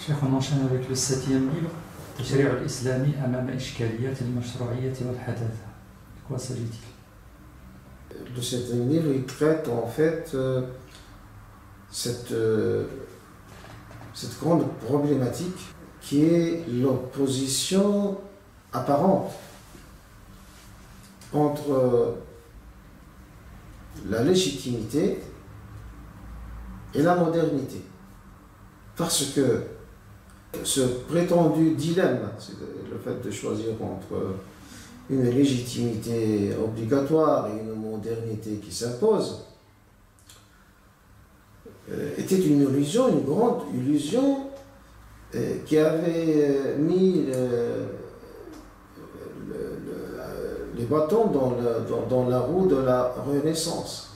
شيخ on enchaîne avec le 7e livre, التشريع الإسلامي أمام إشكاليات المشروعية والحداثة. De quoi s'agit-il? Le 7e livre, il traite en fait cette grande problématique qui est l'opposition apparente entre la légitimité et la modernité. Parce que ce prétendu dilemme, c'est le fait de choisir entre une légitimité obligatoire et une modernité qui s'impose, était une illusion, une grande illusion qui avait mis les bâtons dans la roue de la Renaissance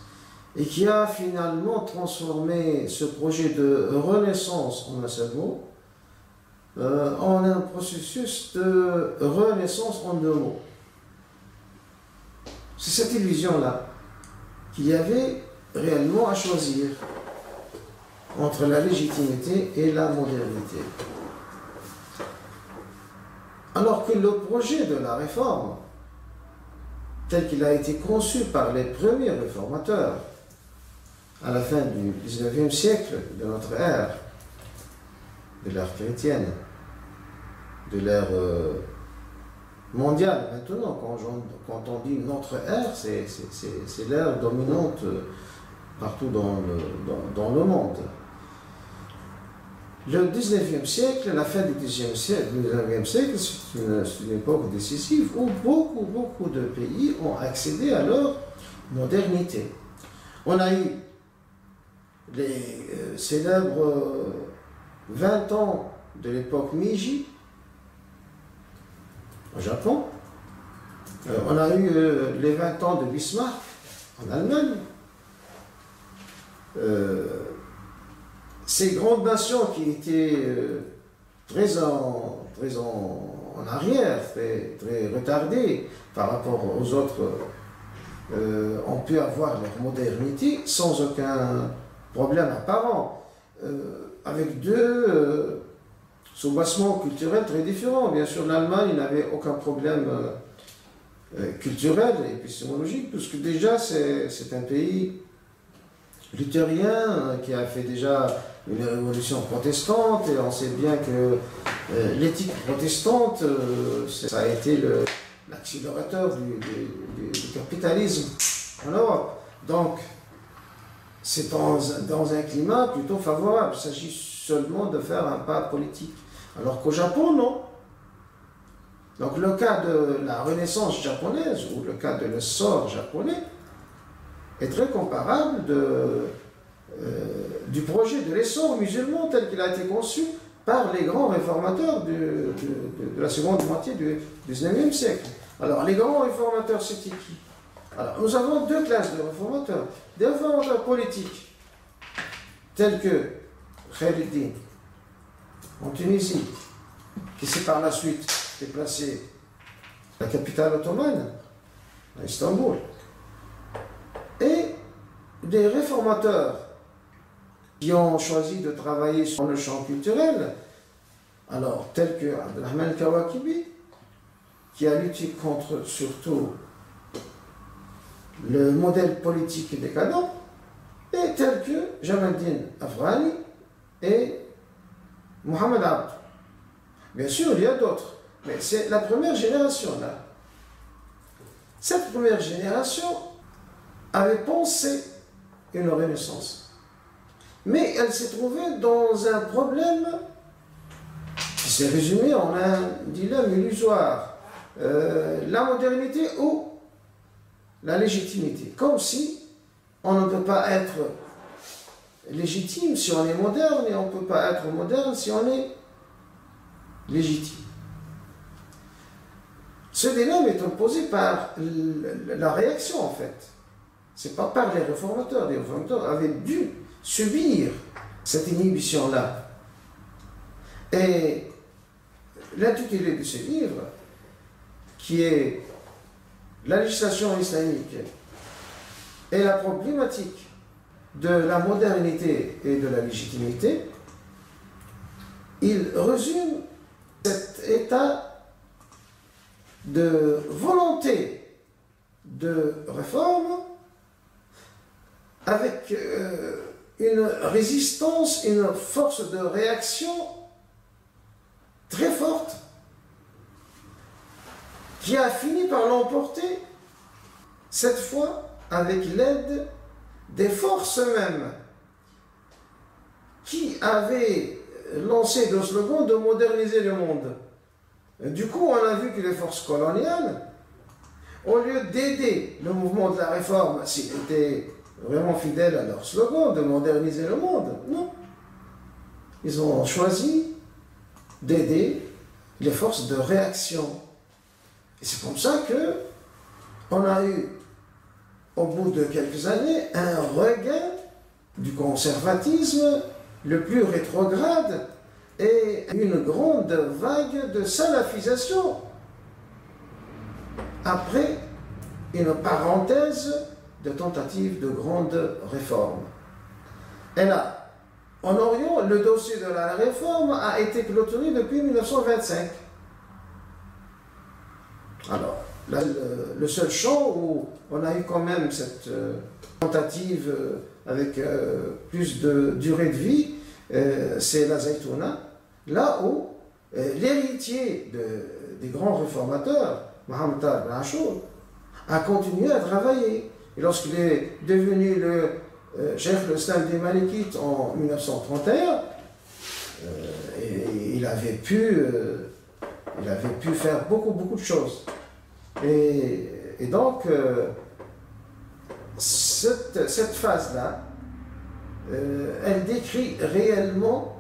et qui a finalement transformé ce projet de renaissance en un seul mot en un processus de renaissance en deux mots. C'est cette illusion-là qu'il y avait réellement à choisir entre la légitimité et la modernité. Alors que le projet de la réforme, tel qu'il a été conçu par les premiers réformateurs à la fin du XIXe siècle de notre ère, de l'ère chrétienne, de l'ère mondiale maintenant, quand on dit notre ère, c'est l'ère dominante partout dans le monde. Le XIXe siècle, la fin du XIXe siècle, c'est une époque décisive où beaucoup de pays ont accédé à leur modernité. On a eu les célèbres 20 ans de l'époque Meiji au Japon. On a eu les 20 ans de Bismarck en Allemagne. Ces grandes nations qui étaient très en arrière, très retardées par rapport aux autres, ont pu avoir leur modernité sans aucun problème apparent, avec deux soubassements culturels très différents. Bien sûr, l'Allemagne n'avait aucun problème culturel et épistémologique, puisque déjà c'est un pays luthérien qui a fait déjà une révolution protestante, et on sait bien que l'éthique protestante, ça a été l'accélérateur du capitalisme en Europe. Donc, c'est dans un climat plutôt favorable. Il s'agit seulement de faire un pas politique. Alors qu'au Japon, non. Donc le cas de la Renaissance japonaise, ou le cas de l'essor japonais, est très comparable du projet de l'essor musulman tel qu'il a été conçu par les grands réformateurs de la seconde moitié du XIXe siècle. Alors, les grands réformateurs, c'était qui? Alors, nous avons deux classes de réformateurs. Des réformateurs politiques, tels que Khaireddin, en Tunisie, qui s'est par la suite déplacé à la capitale ottomane, à Istanbul, et des réformateurs qui ont choisi de travailler sur le champ culturel, alors tels que Abdelrahman Kawakibi, qui a lutté contre surtout le modèle politique décadent, et tels que Jamaluddin Afghani et Mohamed Abd. Bien sûr, il y a d'autres, mais c'est la première génération là. Cette première génération avait pensé une renaissance, mais elle s'est trouvée dans un problème qui s'est résumé en un dilemme illusoire. La modernité ou la légitimité. Comme si on ne peut pas être légitime si on est moderne, et on ne peut pas être moderne si on est légitime. Ce dilemme est imposé par la réaction, en fait. C'est pas par les réformateurs. Les réformateurs avaient dû subir cette inhibition-là. Et l'intitulé de ce livre, qui est la législation islamique et la problématique de la modernité et de la légitimité, il résume cet état de volonté de réforme avec une résistance, une force de réaction très forte qui a fini par l'emporter, cette fois avec l'aide des forces mêmes qui avaient lancé le slogan de moderniser le monde. Du coup, on a vu que les forces coloniales, au lieu d'aider le mouvement de la réforme, s'ils étaient vraiment fidèles à leur slogan de moderniser le monde, non. Ils ont choisi d'aider les forces de réaction. Et c'est comme ça que on a eu, au bout de quelques années, un regain du conservatisme le plus rétrograde et une grande vague de salafisation. Après une parenthèse de tentatives de grandes réformes. Et là, en Orient, le dossier de la réforme a été clôturé depuis 1925. Alors, là, le seul champ où on a eu quand même cette tentative avec plus de durée de vie, c'est la Zaytouna, là où l'héritier des grands réformateurs, Mohammed al-Achour, a continué à travailler. Et lorsqu'il est devenu le chef de l'Islam des Malikites en 1931, il avait pu faire beaucoup de choses. Et donc, cette phase-là, elle décrit réellement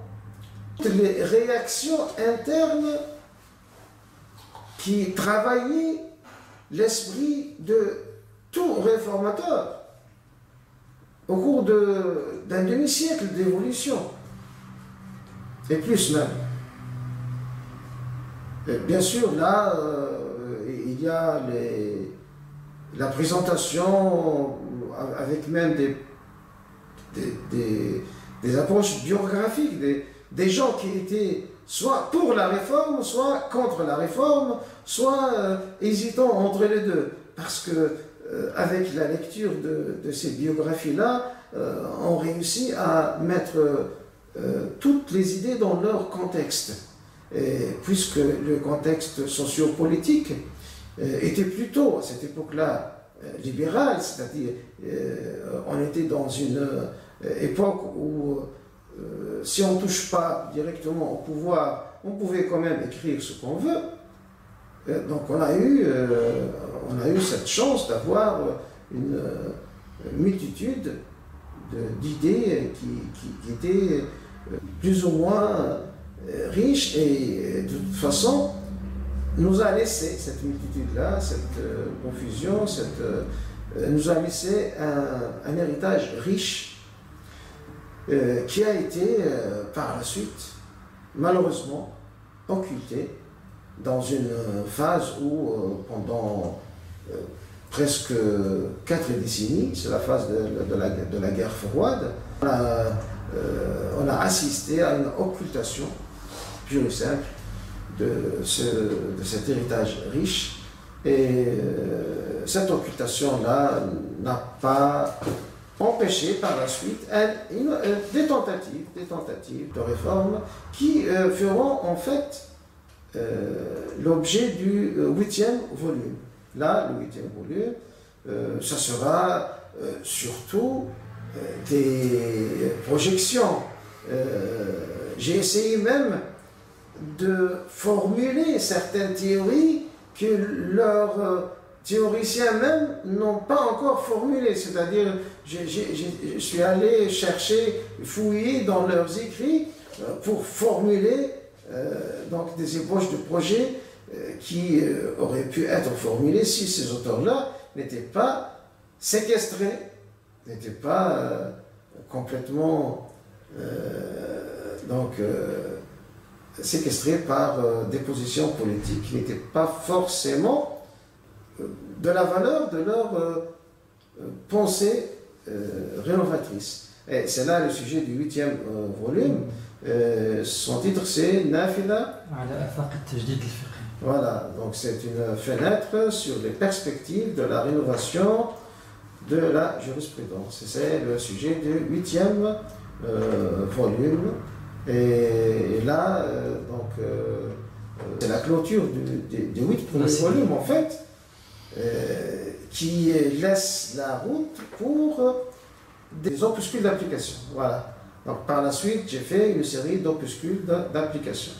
les réactions internes qui travaillaient l'esprit de tout réformateur au cours d'un demi-siècle d'évolution, et plus même. Et bien sûr, là, il y a la présentation avec même des approches biographiques, des gens qui étaient soit pour la réforme, soit contre la réforme, soit hésitants entre les deux. Parce que avec la lecture de ces biographies-là, on réussit à mettre toutes les idées dans leur contexte. Et puisque le contexte sociopolitique était plutôt, à cette époque-là, libéral, c'est-à-dire on était dans une époque où si on ne touche pas directement au pouvoir, on pouvait quand même écrire ce qu'on veut. Donc on a eu cette chance d'avoir une multitude d'idées qui étaient plus ou moins riches, et de toute façon nous a laissé cette multitude-là, cette confusion, nous a laissé un héritage riche qui a été par la suite malheureusement occulté dans une phase où pendant presque 4 décennies, c'est la phase de la guerre froide, on a assisté à une occultation pure et simple de cet héritage riche, et cette occultation-là n'a pas empêché par la suite des tentatives de réforme qui feront en fait l'objet du 8e volume. Là, le 8e volume, ça sera surtout des projections. J'ai essayé même de formuler certaines théories que leurs théoriciens même n'ont pas encore formulées. C'est-à-dire, je suis allé chercher, fouiller dans leurs écrits pour formuler donc des ébauches de projets qui auraient pu être formulés si ces auteurs-là n'étaient pas séquestrés, n'étaient pas complètement séquestrés par des positions politiques qui n'étaient pas forcément de la valeur de leur pensée rénovatrice. Et c'est là le sujet du 8e volume, Son titre c'est Nafila. على آفاق التجديد الفقهي. Voilà, donc c'est une fenêtre sur les perspectives de la rénovation de la jurisprudence. C'est le sujet du 8e volume. Et là, c'est la clôture des 8 premiers volumes, en fait, qui laisse la route pour des opuscules d'application. Voilà. Donc par la suite, j'ai fait une série d'opuscules d'application.